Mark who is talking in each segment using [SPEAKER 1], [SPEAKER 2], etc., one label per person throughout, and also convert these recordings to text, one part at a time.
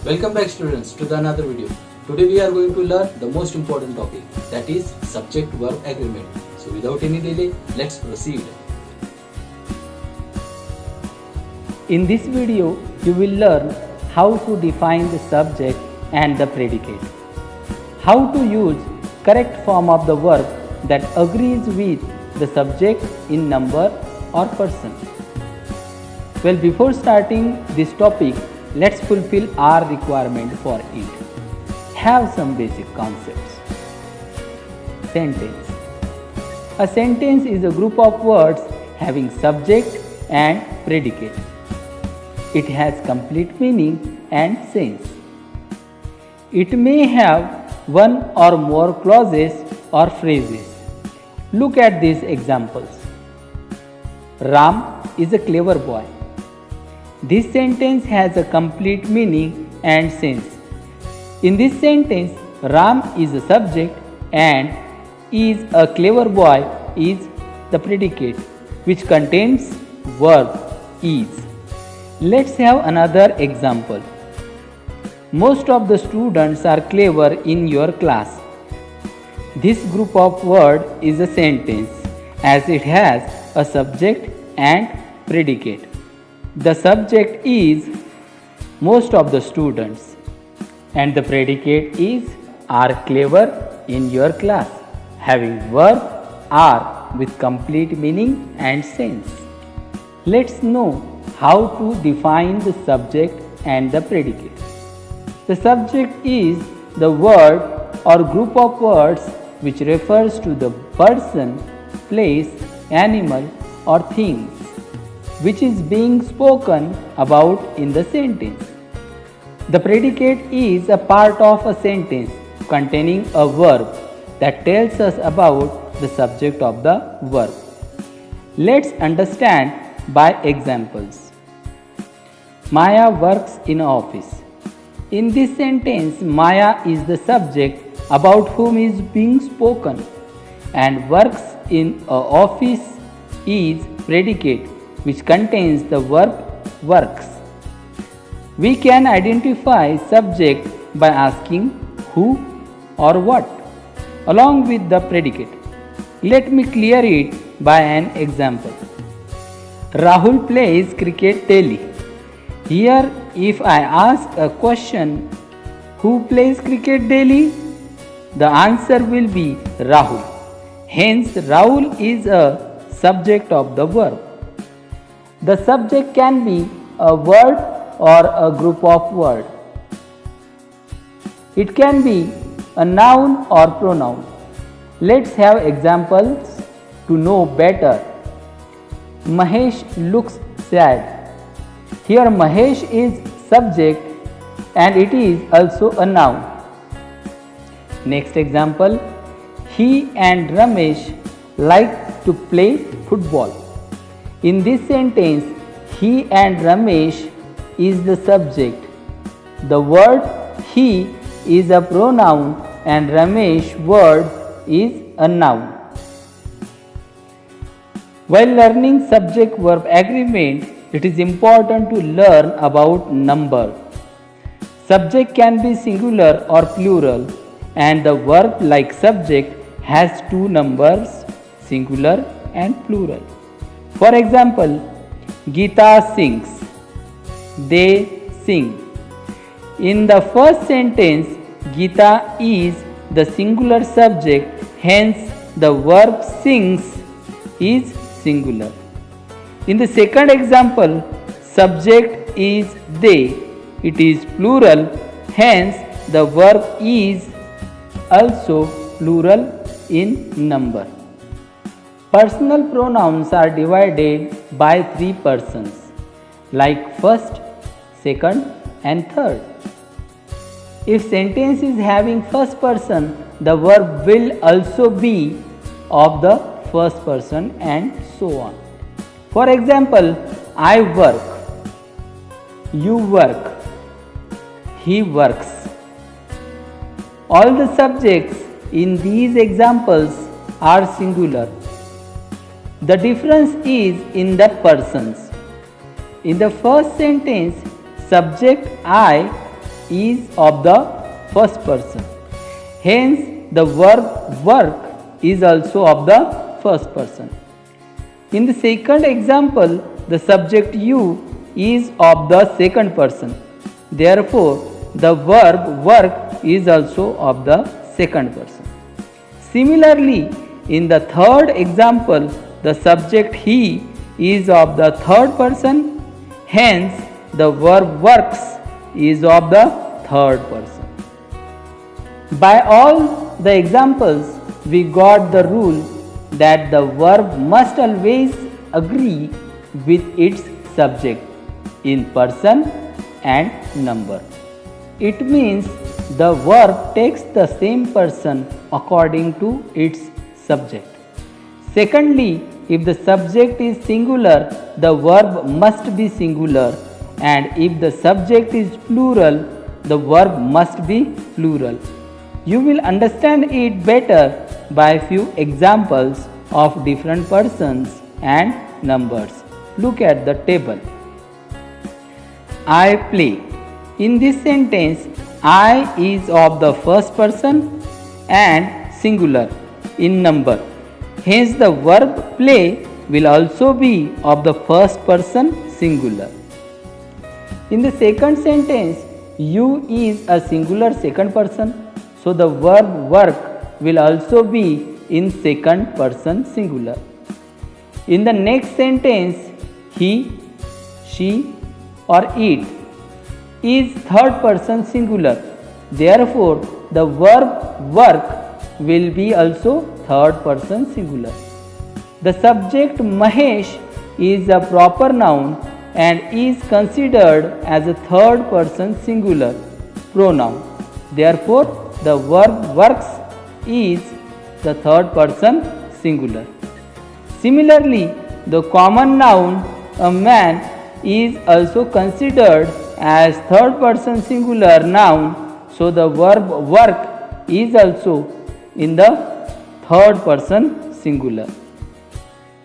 [SPEAKER 1] Welcome back students to the another video. Today we are going to learn the most important topic, that is subject-verb agreement. So without any delay, let's proceed.
[SPEAKER 2] In this video, you will learn how to define the subject and the predicate, how to use correct form of the verb that agrees with the subject in number or person. Well, before starting this topic, let's fulfill our requirement for it. Have some basic concepts. Sentence. A sentence is a group of words having subject and predicate. It has complete meaning and sense. It may have one or more clauses or phrases. Look at these examples. Ram is a clever boy. This sentence has a complete meaning and sense. In this sentence, Ram is the subject and is a clever boy is the predicate, which contains verb is. Let's have another example. Most of the students are clever in your class. This group of words is a sentence as it has a subject and predicate. The subject is most of the students and the predicate is are clever in your class, having verb are with complete meaning and sense. Let's know how to define the subject and the predicate. The subject is the word or group of words which refers to the person, place, animal or things which is being spoken about in the sentence. The predicate is a part of a sentence containing a verb that tells us about the subject of the verb. Let's understand by examples. Maya works in an office. In this sentence, Maya is the subject about whom is being spoken, and works in an office is predicate which contains the verb works. We can identify subject by asking who or what along with the predicate. Let me clear it by an example. Rahul plays cricket daily. Here, if I ask a question, who plays cricket daily? The answer will be Rahul. Hence, Rahul is a subject of the verb. The subject can be a word or a group of words. It can be a noun or pronoun. Let's have examples to know better. Mahesh looks sad. Here Mahesh is subject and it is also a noun. Next example, he and Ramesh like to play football. In this sentence, he and Ramesh is the subject. The word he is a pronoun and Ramesh word is a noun. While learning subject-verb agreement, it is important to learn about number. Subject can be singular or plural, and the verb like subject has two numbers, singular and plural. For example, Geeta sings. They sing. In the first sentence, Geeta is the singular subject, hence the verb sings is singular. In the second example, subject is they. It is plural, hence the verb is also plural in number. Personal pronouns are divided by three persons, like first, second and third. If sentence is having first person, the verb will also be of the first person and so on. For example, I work, you work, he works. All the subjects in these examples are singular. The difference is in the persons. In the first sentence, subject I is of the first person. Hence, the verb work is also of the first person. In the second example, the subject you is of the second person. Therefore, the verb work is also of the second person. Similarly, in the third example, the subject he is of the third person. Hence, the verb works is of the third person. By all the examples, we got the rule that the verb must always agree with its subject in person and number. It means the verb takes the same person according to its subject. Secondly, if the subject is singular, the verb must be singular, and if the subject is plural, the verb must be plural. You will understand it better by few examples of different persons and numbers. Look at the table. I play. In this sentence, I is of the first person and singular in number. Hence, the verb play will also be of the first person singular. In the second sentence, you is a singular second person. So, the verb work will also be in second person singular. In the next sentence, he, she or it is third person singular. Therefore, the verb work will be also third person singular. The subject Mahesh is a proper noun and is considered as a third person singular pronoun. Therefore, the verb works is the third person singular. Similarly, the common noun a man is also considered as third person singular noun, so the verb work is also in the third person singular.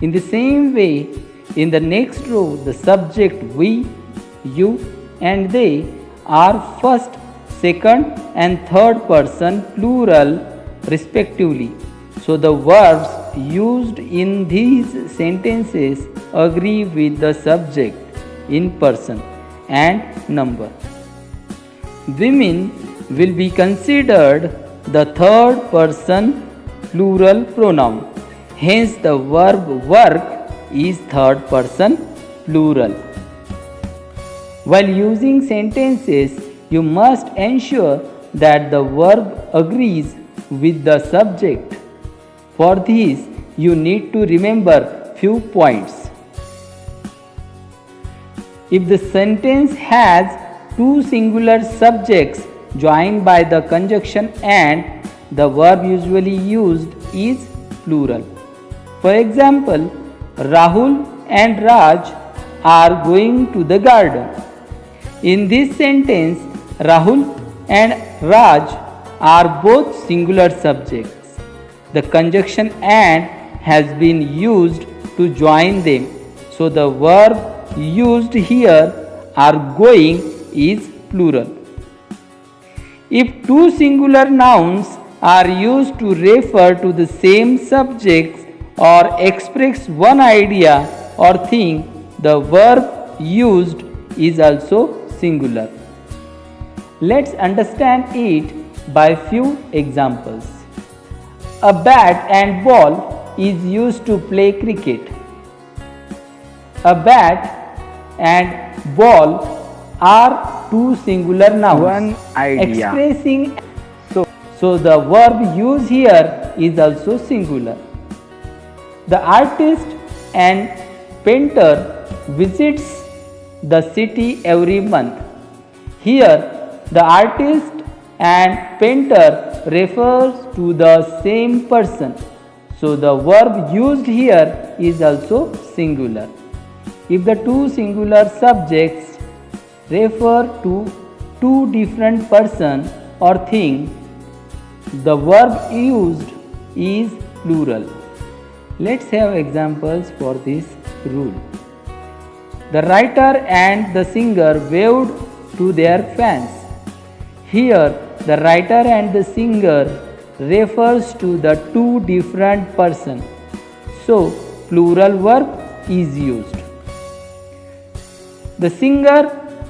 [SPEAKER 2] In the same way, in the next row, the subject we, you and they are first, second and third person plural respectively. So the verbs used in these sentences agree with the subject in person and number. Women will be considered the third person plural pronoun. Hence, the verb work is third person plural. While using sentences, you must ensure that the verb agrees with the subject. For this, you need to remember few points. If the sentence has two singular subjects joined by the conjunction and, the verb usually used is plural. For example, Rahul and Raj are going to the garden. In this sentence, Rahul and Raj are both singular subjects. The conjunction and has been used to join them. So the verb used here are going is plural. If two singular nouns are used to refer to the same subjects or express one idea or thing, the verb used is also singular. Let's understand it by few examples. A bat and ball is used to play cricket. A bat and ball are two singular nouns.
[SPEAKER 3] One idea.
[SPEAKER 2] Expressing so the verb used here is also singular. The artist and painter visits the city every month. Here, the artist and painter refers to the same person. So the verb used here is also singular. If the two singular subjects refer to two different persons or things, the verb used is plural. Let's have examples for this rule. The writer and the singer waved to their fans. Here, the writer and the singer refers to the two different persons. So, plural verb is used. The singer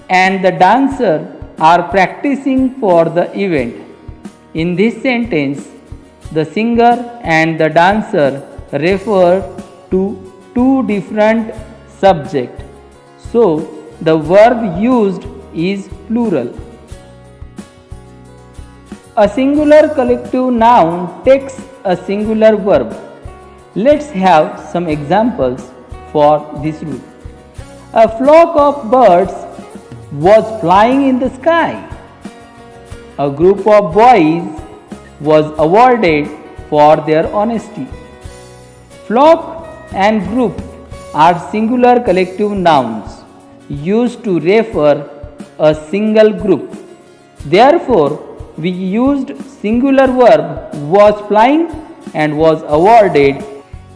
[SPEAKER 2] and the dancer are practicing for the event. In this sentence, the singer and the dancer refer to two different subjects. So, the verb used is plural. A singular collective noun takes a singular verb. Let's have some examples for this rule. A flock of birds was flying in the sky. A group of boys was awarded for their honesty. Flock and group are singular collective nouns used to refer a single group. Therefore, we used singular verb was flying and was awarded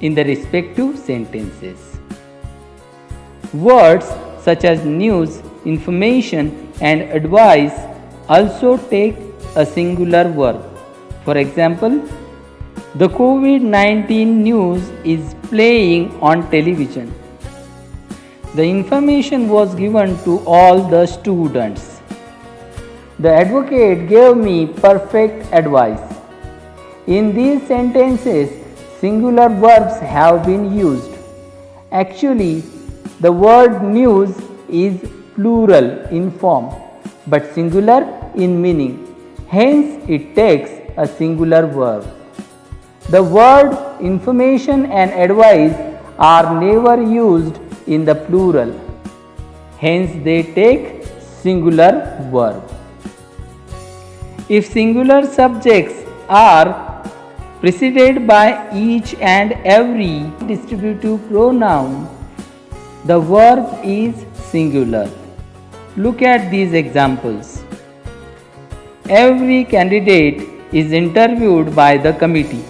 [SPEAKER 2] in the respective sentences. Words such as news, information, and advice also take a singular verb. For example, the COVID-19 news is playing on television. The information was given to all the students. The advocate gave me perfect advice. In these sentences, singular verbs have been used. Actually, the word news is plural in form but singular in meaning. Hence, it takes a singular verb. The word information and advice are never used in the plural. Hence, they take singular verb. If singular subjects are preceded by each and every distributive pronoun, the verb is singular. Look at these examples. Every candidate is interviewed by the committee.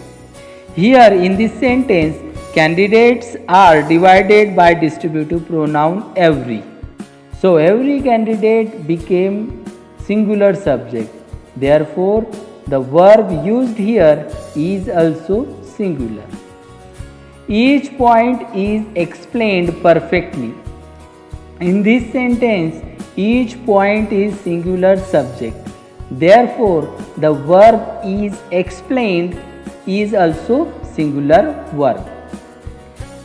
[SPEAKER 2] Here in this sentence, candidates are divided by distributive pronoun every. So every candidate became singular subject. Therefore, the verb used here is also singular. Each point is explained perfectly. In this sentence, each point is singular subject. Therefore, the verb is explained is also singular verb.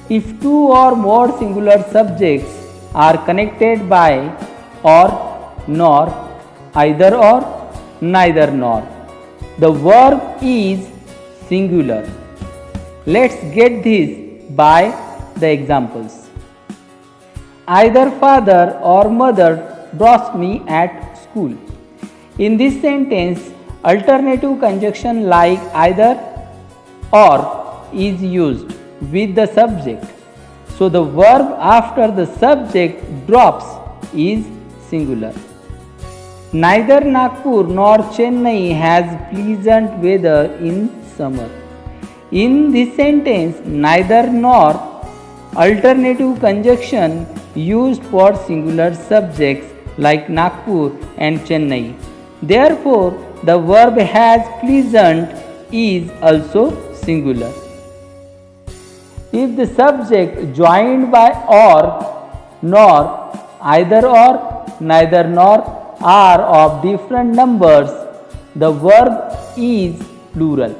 [SPEAKER 2] If two or more singular subjects are connected by or, nor, either or, neither nor, the verb is singular. Let's get this by the examples. Either father or mother drops me at school. In this sentence, alternative conjunction like either or is used with the subject. So the verb after the subject drops is singular. Neither Nagpur nor Chennai has pleasant weather in summer. In this sentence, neither nor alternative conjunction used for singular subjects like Nagpur and Chennai. Therefore, the verb has pleasant is also singular. If the subject joined by or, nor, either or, neither nor are of different numbers, the verb is plural.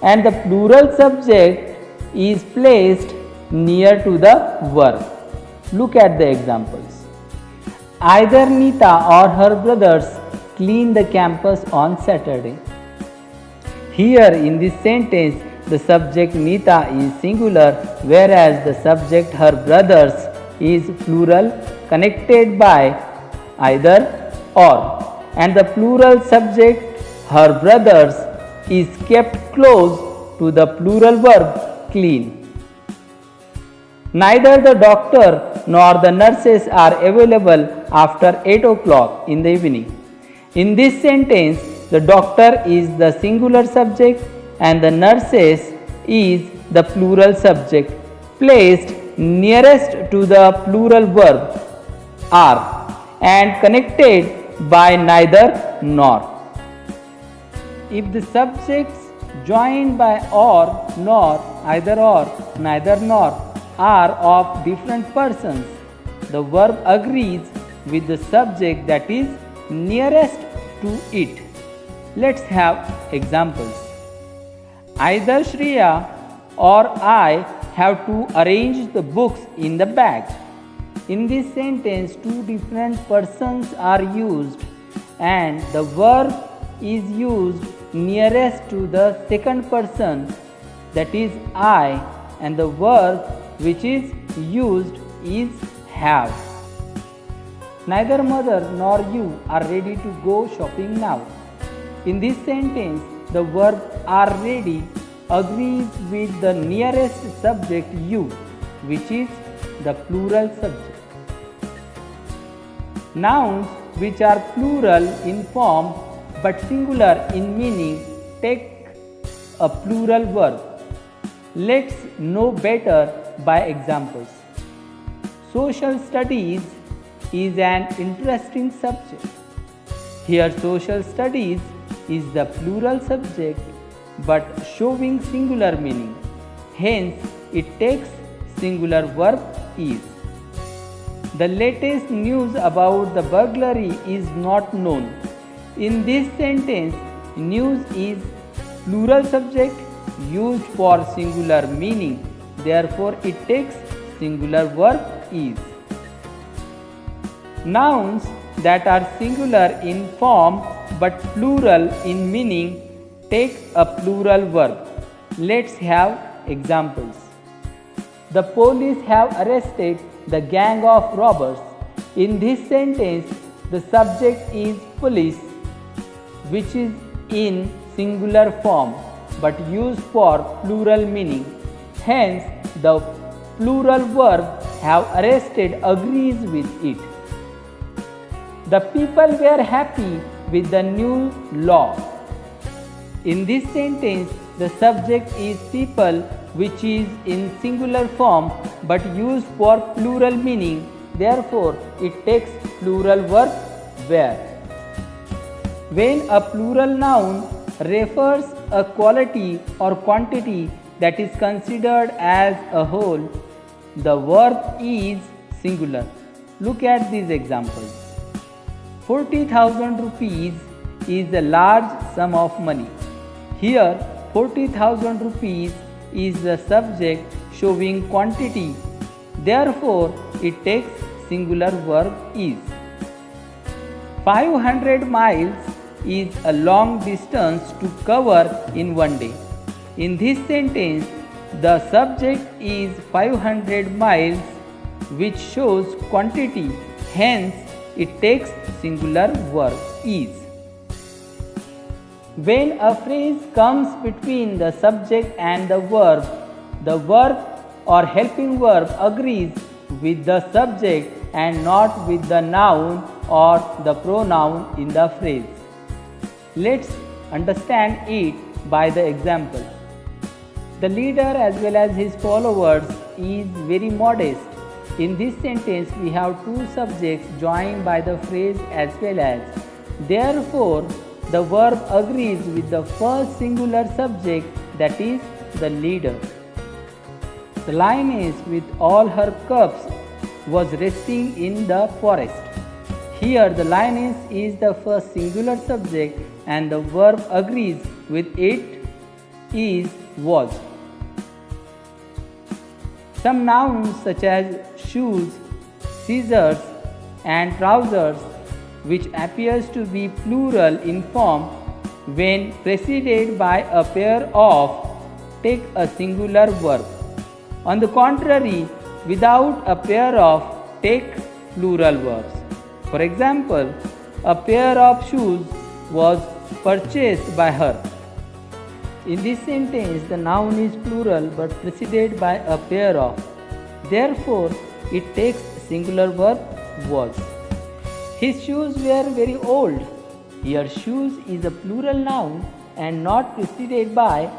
[SPEAKER 2] And the plural subject is placed near to the verb. Look at the examples. Either Nita or her brothers clean the campus on Saturday. Here in this sentence, the subject Nita is singular, whereas the subject her brothers is plural connected by either or, and the plural subject her brothers is kept close to the plural verb clean. Neither the doctor nor the nurses are available after 8 o'clock in the evening. In this sentence, the doctor is the singular subject and the nurses is the plural subject placed nearest to the plural verb are and connected by neither nor. If the subjects joined by or, nor, either or, neither nor are of different persons, the verb agrees with the subject that is nearest to it. Let's have examples. Either Shreya or I have to arrange the books in the bag. In this sentence, two different persons are used and the verb is used nearest to the second person, that is I, and the verb which is used is have. Neither mother nor you are ready to go shopping now. In this sentence, the verb are ready agrees with the nearest subject you, which is the plural subject. Nouns which are plural in form but singular in meaning take a plural verb. Let's know better by examples. Social studies is an interesting subject. Here social studies is the plural subject but showing singular meaning. Hence it takes singular verb is. The latest news about the burglary is not known. In this sentence, news is plural subject used for singular meaning. Therefore, it takes singular verb is. Nouns that are singular in form but plural in meaning take a plural verb. Let's have examples. The police have arrested the gang of robbers. In this sentence, the subject is police, which is in singular form but used for plural meaning. Hence, the plural verb have arrested agrees with it. The people were happy with the new law. In this sentence, the subject is people, which is in singular form but used for plural meaning. Therefore, it takes plural verb were. When a plural noun refers a quality or quantity that is considered as a whole, the verb is singular. Look at these examples. 40,000 rupees is a large sum of money. Here, 40,000 rupees is the subject showing quantity. Therefore, it takes singular verb is. 500 miles is a long distance to cover in one day. In this sentence, the subject is 500 miles, which shows quantity. Hence, it takes singular verb is. When a phrase comes between the subject and the verb or helping verb agrees with the subject and not with the noun or the pronoun in the phrase. Let's understand it by the example. The leader as well as his followers is very modest. In this sentence, we have two subjects joined by the phrase as well as. Therefore, the verb agrees with the first singular subject, that is the leader. The lioness with all her cubs was resting in the forest. Here the lioness is the first singular subject and the verb agrees with it is was. Some nouns such as shoes, scissors and trousers, which appears to be plural in form when preceded by a pair of, take a singular verb. On the contrary, without a pair of, take plural verbs. For example, a pair of shoes was purchased by her. In this sentence, the noun is plural but preceded by a pair of. Therefore, it takes singular verb was. His shoes were very old. Here, shoes is a plural noun and not preceded by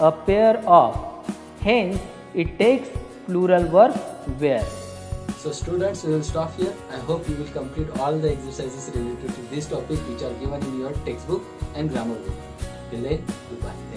[SPEAKER 2] a pair of. Hence, it takes plural verb were.
[SPEAKER 1] So students, we will stop here. I hope you will complete all the exercises related to this topic which are given in your textbook and grammar book. Till then, goodbye.